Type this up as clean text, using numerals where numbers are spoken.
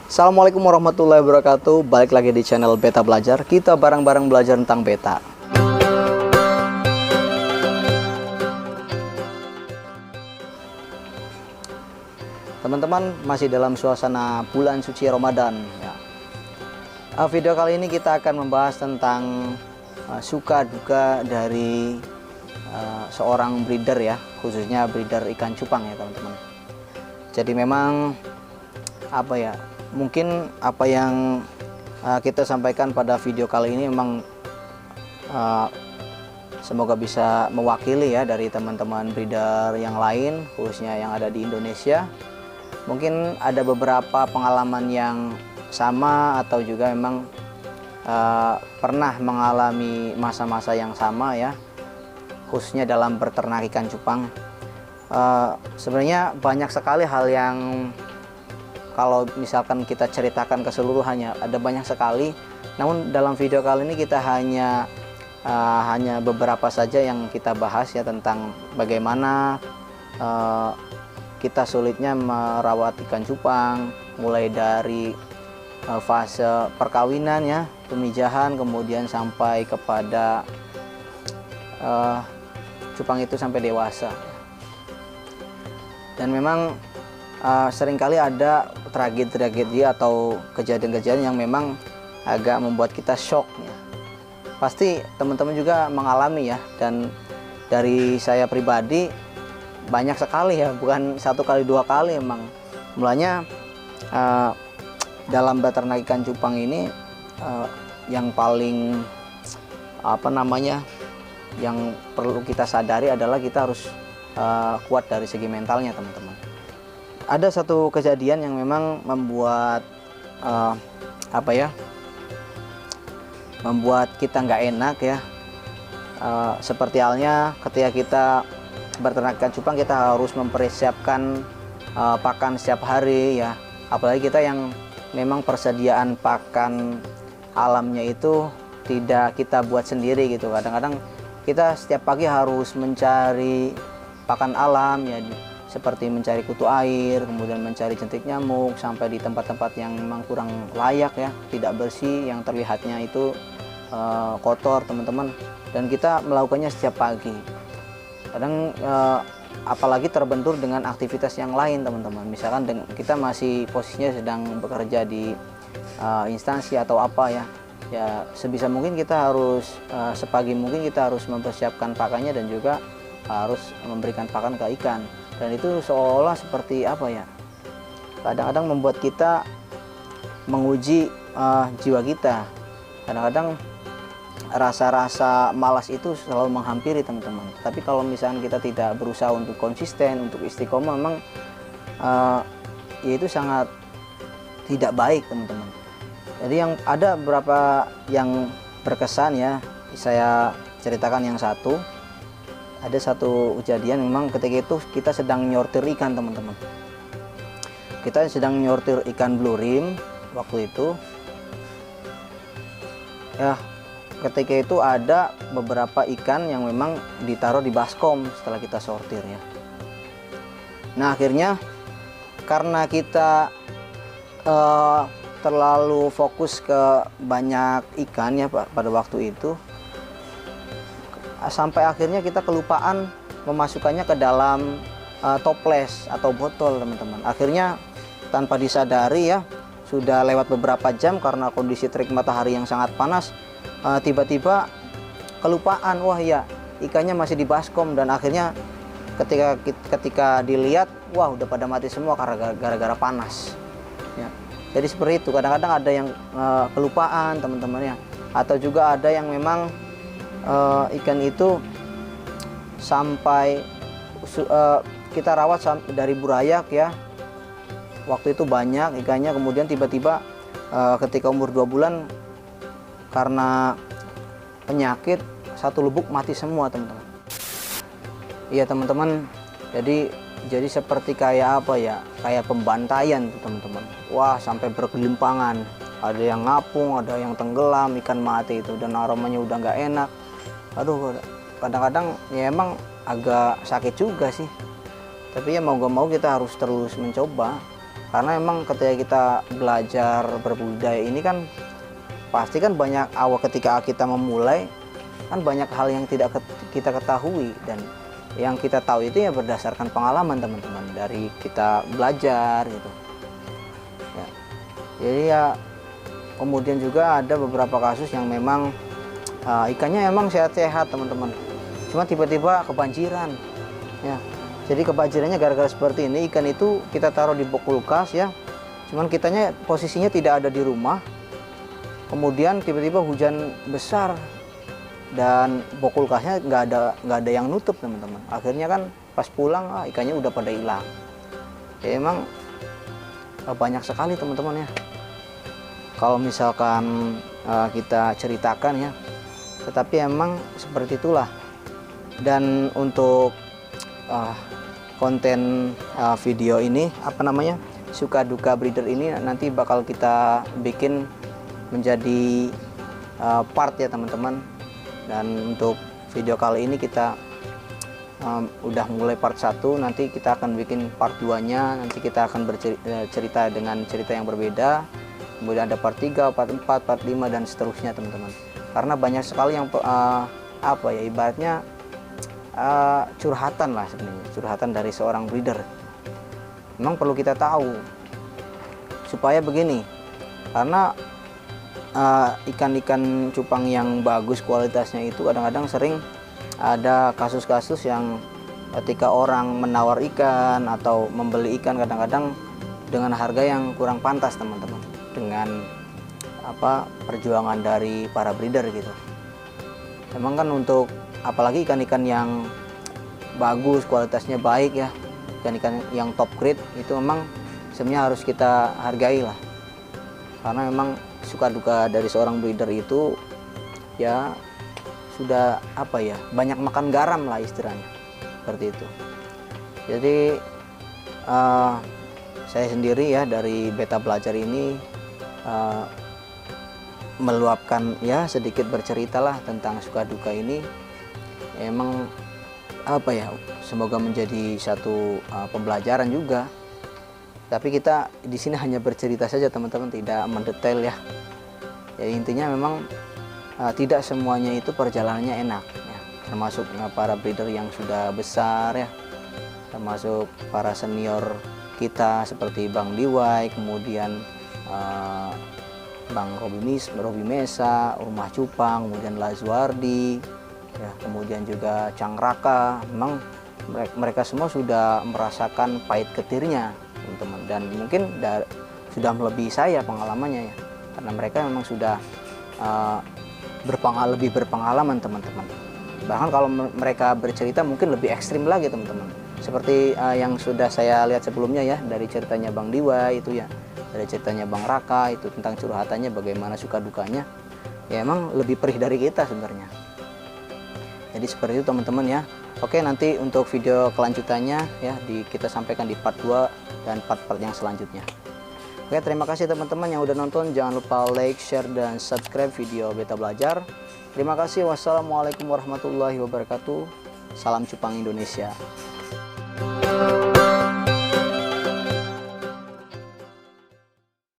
Assalamualaikum warahmatullahi wabarakatuh. Balik lagi di channel Beta Belajar. Kita bareng-bareng belajar tentang beta. Teman-teman, masih dalam suasana bulan suci Ramadan ya. Video kali ini kita akan membahas tentang suka duka dari seorang breeder ya, khususnya breeder ikan cupang ya teman-teman. Jadi memang apa ya, mungkin apa yang kita sampaikan pada video kali ini memang semoga bisa mewakili ya dari teman-teman breeder yang lain, khususnya yang ada di Indonesia. Mungkin ada beberapa pengalaman yang sama atau juga memang pernah mengalami masa-masa yang sama ya, khususnya dalam beternak ikan cupang. Sebenarnya banyak sekali hal yang kalau misalkan kita ceritakan keseluruhannya, ada banyak sekali. Namun dalam video kali ini kita hanya beberapa saja yang kita bahas ya, tentang bagaimana kita sulitnya merawat ikan cupang, mulai dari fase perkawinan ya, pemijahan, kemudian sampai kepada cupang itu sampai dewasa. Dan memang seringkali ada tragedi atau kejadian-kejadian yang memang agak membuat kita shock ya. Pasti teman-teman juga mengalami ya, dan dari saya pribadi banyak sekali ya, bukan satu kali dua kali emang. Mulanya dalam beternak ikan cupang ini yang paling yang perlu kita sadari adalah kita harus kuat dari segi mentalnya teman-teman. Ada satu kejadian yang memang membuat membuat kita nggak enak ya. Seperti halnya ketika kita beternak ikan cupang, kita harus mempersiapkan pakan setiap hari ya. Apalagi kita yang memang persediaan pakan alamnya itu tidak kita buat sendiri gitu. Kadang-kadang kita setiap pagi harus mencari pakan alam ya, seperti mencari kutu air, kemudian mencari jentik nyamuk, sampai di tempat-tempat yang memang kurang layak ya, tidak bersih, yang terlihatnya itu kotor teman-teman. Dan kita melakukannya setiap pagi. Kadang apalagi terbentur dengan aktivitas yang lain teman-teman. Misalkan kita masih posisinya sedang bekerja di instansi atau apa ya, sebisa mungkin kita harus sepagi mungkin kita harus mempersiapkan pakannya dan juga harus memberikan pakan ke ikan. Dan itu seolah seperti apa ya, kadang-kadang membuat kita menguji jiwa kita. Kadang-kadang rasa-rasa malas itu selalu menghampiri teman-teman. Tapi kalau misalnya kita tidak berusaha untuk konsisten, untuk istiqomah, memang ya itu sangat tidak baik teman-teman. Jadi yang ada beberapa yang berkesan ya, saya ceritakan yang satu. Ada satu kejadian memang ketika itu kita sedang nyortir ikan teman-teman. Kita sedang nyortir ikan blue rim waktu itu. Ya, ketika itu ada beberapa ikan yang memang ditaruh di baskom setelah kita sortir ya. Nah akhirnya karena kita terlalu fokus ke banyak ikan ya pada waktu itu, sampai akhirnya kita kelupaan memasukkannya ke dalam toples atau botol teman-teman. Akhirnya tanpa disadari ya, sudah lewat beberapa jam karena kondisi terik matahari yang sangat panas, tiba-tiba kelupaan, wah ya ikannya masih di baskom. Dan akhirnya ketika dilihat, wah udah pada mati semua karena gara-gara panas ya. Jadi seperti itu, kadang-kadang ada yang kelupaan teman-teman ya, atau juga ada yang memang ikan itu sampai kita rawat dari burayak ya, waktu itu banyak ikannya, kemudian tiba-tiba ketika umur 2 bulan karena penyakit satu lubuk mati semua teman-teman. Iya teman-teman, jadi seperti kayak apa ya, kayak pembantaian tuh teman-teman. Wah sampai bergelimpangan, ada yang ngapung, ada yang tenggelam, ikan mati itu, dan aromanya udah nggak enak. Aduh, kadang-kadang ya emang agak sakit juga sih, tapi ya mau gak mau kita harus terus mencoba. Karena emang ketika kita belajar berbudidaya ini kan pasti kan banyak awal ketika kita memulai kan banyak hal yang tidak kita ketahui, dan yang kita tahu itu ya berdasarkan pengalaman teman-teman dari kita belajar gitu ya. Jadi ya kemudian juga ada beberapa kasus yang memang ikannya emang sehat-sehat teman-teman, cuma tiba-tiba kebanjiran ya. Jadi kebanjirannya gara-gara seperti ini, ikan itu kita taruh di box kulkas ya, cuman kitanya posisinya tidak ada di rumah, kemudian tiba-tiba hujan besar dan box kulkasnya nggak ada yang nutup teman-teman. Akhirnya kan pas pulang ikannya udah pada hilang. Ya emang banyak sekali teman-teman ya, kalau misalkan kita ceritakan ya, tetapi emang seperti itulah. Dan untuk konten video ini suka duka breeder ini nanti bakal kita bikin menjadi part ya teman-teman. Dan untuk video kali ini kita udah mulai part 1, nanti kita akan bikin part 2 nya, nanti kita akan bercerita dengan cerita yang berbeda, kemudian ada part 3, part 4, part 5 dan seterusnya teman-teman. Karena banyak sekali yang ibaratnya curhatan lah sebenarnya, curhatan dari seorang breeder. Memang perlu kita tahu supaya begini, karena ikan-ikan cupang yang bagus kualitasnya itu kadang-kadang sering ada kasus-kasus yang ketika orang menawar ikan atau membeli ikan kadang-kadang dengan harga yang kurang pantas teman-teman, dengan perjuangan dari para breeder gitu. Emang kan untuk apalagi ikan-ikan yang bagus kualitasnya baik ya, ikan-ikan yang top grade itu memang sebenarnya harus kita hargai lah, karena memang suka duka dari seorang breeder itu ya sudah banyak makan garam lah istilahnya, seperti itu. Jadi saya sendiri ya dari Beta Belajar ini meluapkan ya sedikit bercerita lah tentang suka duka ini. Emang semoga menjadi satu pembelajaran juga. Tapi kita di sini hanya bercerita saja teman-teman, tidak mendetail ya. Ya intinya memang tidak semuanya itu perjalanannya enak ya. Termasuk para breeder yang sudah besar ya, termasuk para senior kita seperti Bang Diwai, kemudian Bang Robi Mesa, Rumah Cupang, kemudian Lazuardi ya, kemudian juga Cang Raka. Memang mereka semua sudah merasakan pahit getirnya teman-teman, dan mungkin sudah melebihi saya pengalamannya ya, karena mereka memang sudah lebih berpengalaman teman-teman. Bahkan kalau mereka bercerita mungkin lebih ekstrim lagi teman-teman, seperti yang sudah saya lihat sebelumnya ya, dari ceritanya Bang Diwa itu ya, dari ceritanya Bang Raka itu tentang curhatannya bagaimana suka dukanya ya, emang lebih perih dari kita sebenarnya. Jadi seperti itu teman-teman ya. Oke, nanti untuk video kelanjutannya ya kita sampaikan di part 2 dan part-part yang selanjutnya. Oke, terima kasih teman-teman yang udah nonton. Jangan lupa like, share, dan subscribe video Beta Belajar. Terima kasih. Wassalamualaikum warahmatullahi wabarakatuh. Salam Cupang Indonesia.